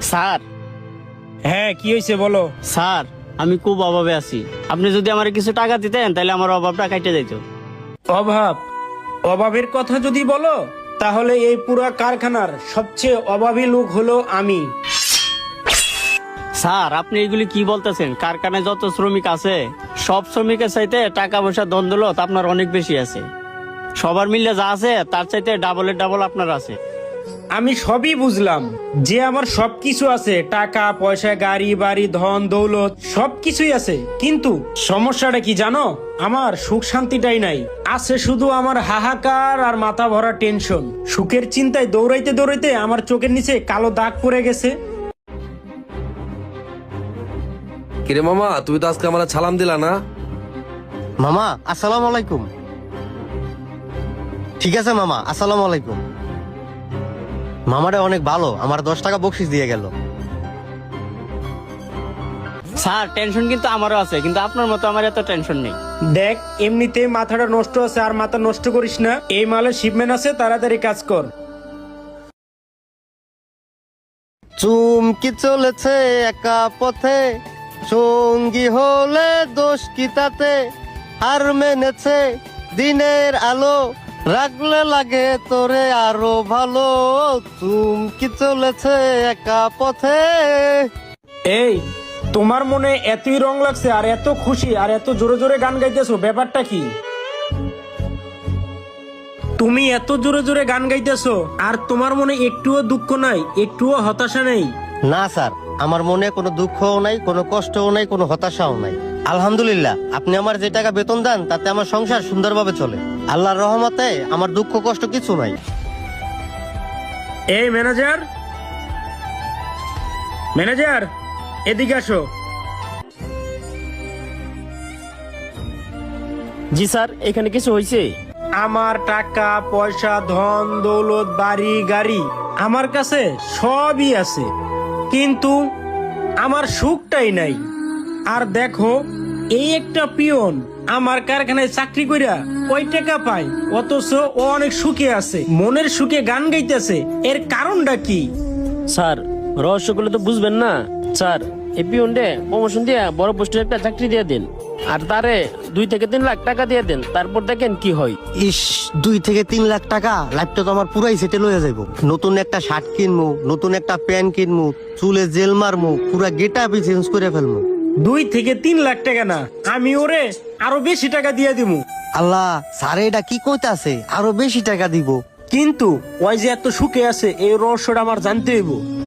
Sir, হ্যাঁ, কি হয়েছে বলো। স্যার আমি খুব অভাবে আছি। আপনি যদি আমার কিছু টাকা দিতেন তাহলে আমার অভাবটা কেটে যেত। অভাব? অভাবের কথা যদি বলো তাহলে এই পুরা কারখানার সবচেয়ে অভাবী লোক হলো আমি। স্যার আপনি এগুলি কি বলতেছেন? কারখানায় যত শ্রমিক আছে সব শ্রমিকের চাইতে টাকা পয়সা দ্বন্দ্ব আপনার অনেক বেশি আছে। সবার মিলে যা আছে তার চাইতে ডাবলের ডাবল আপনার আছে। আমি সবই বুঝলাম যে আমার সবকিছু আছে, টাকা পয়সা, গাড়ি বাড়ি, ধন দৌলত সবকিছুই আছে, কিন্তু সমস্যাটা কি জানো? আমার সুখ শান্তিটাই নাই। আছে শুধু আমার হাহাকার আর মাথা ভরা টেনশন। সুখের চিন্তায় দৌড়াইতে দৌড়াইতে আমার চোখের নিচে কালো দাগ পড়ে গেছে। কিরে মামা, তুই তো আজকে আমার সালাম দিলা না? মামা আসসালামু আলাইকুম। ঠিক আছে মামা, আসসালামু আলাইকুম। মামাটা অনেক ভালো, আমার 10 টাকা বকশিস দিয়ে গেল। স্যার টেনশন কিন্তু আমারও আছে, কিন্তু আপনার মতো আমার এত টেনশন নেই। দেখ, এমনিতে মাথাটা নষ্ট আছে, আর মাথা নষ্ট করিস না। এই মালের শিপমেন্ট আছে, তাড়াতাড়ি কাজ কর। চুমকি চলেছে একা পথে, সঙ্গী হলে দোষ কি তাতে? হার মেনেছে দিনের আলো, রাখলে লাগে তোরে আরো ভালো। চুমকি চলেছে একা পথে। এই, তোমার মনে এতই রং লাগছে আর এত খুশি আর এত জোরে জোরে গান গাইতেছো, ব্যাপারটা কি? তুমি এত জোরে জোরে গান গাইতেছো আর তোমার মনে একটুও দুঃখ নাই, একটুও হতাশা নেই? না স্যার, আমার মনে কোনো দুঃখও নাই, কোনো কষ্টও নাই, কোনো হতাশাও নাই। আলহামদুলিল্লাহ, আপনি আমার যে টাকা বেতন দেন তাতে আমার সংসার সুন্দরভাবে চলে। আল্লাহর রহমতে আমার দুঃখ কষ্ট কিছু নাই। এই ম্যানেজার, ম্যানেজার এদিকে আসো। জি স্যার, এখানে কিছু হয়েছে? আমার টাকা পয়সা, ধন দৌলত, বাড়ি গাড়ি আমার কাছে সবই আছে, কিন্তু আমার সুখটাই নাই। আর দেখো, এই একটা পিয়ন আমার কারখানায় চাকরি কইরা কয় টাকা পায়, অথচ ও অনেক সুখে আছে, মনের সুখে গান গাইতেছে। এর কারণটা কি? স্যার রহস্যগুলো তো বুঝবেন না। স্যার এই পিয়নডে প্রমোশন দিয়ে বড় পোস্টের একটা চাকরি দিয়ে দিন, আর তারে 2 থেকে 3 লাখ টাকা দিয়ে দেন, তারপর দেখেন কি হয়। ইস, 2 থেকে 3 লাখ টাকা, লাইফটা তো আমার পুরাই সেটেল হয়ে যাইব। নতুন একটা শার্ট কিনবো, নতুন একটা প্যান্ট কিনবো, চুলে জেল মারবো, পুরা গেট আপই চেঞ্জ করে ফেলবো। 2 থেকে 3 লাখ টাকা না, আমি ওরে আরো বেশি টাকা দিয়ে দিব। আল্লাহ, স্যার এটা কি কইতাছে? আরো বেশি টাকা দিব? কিন্তু ওই যে এত সুখে আছে, এই রহস্যটা আমার জানতে হইব।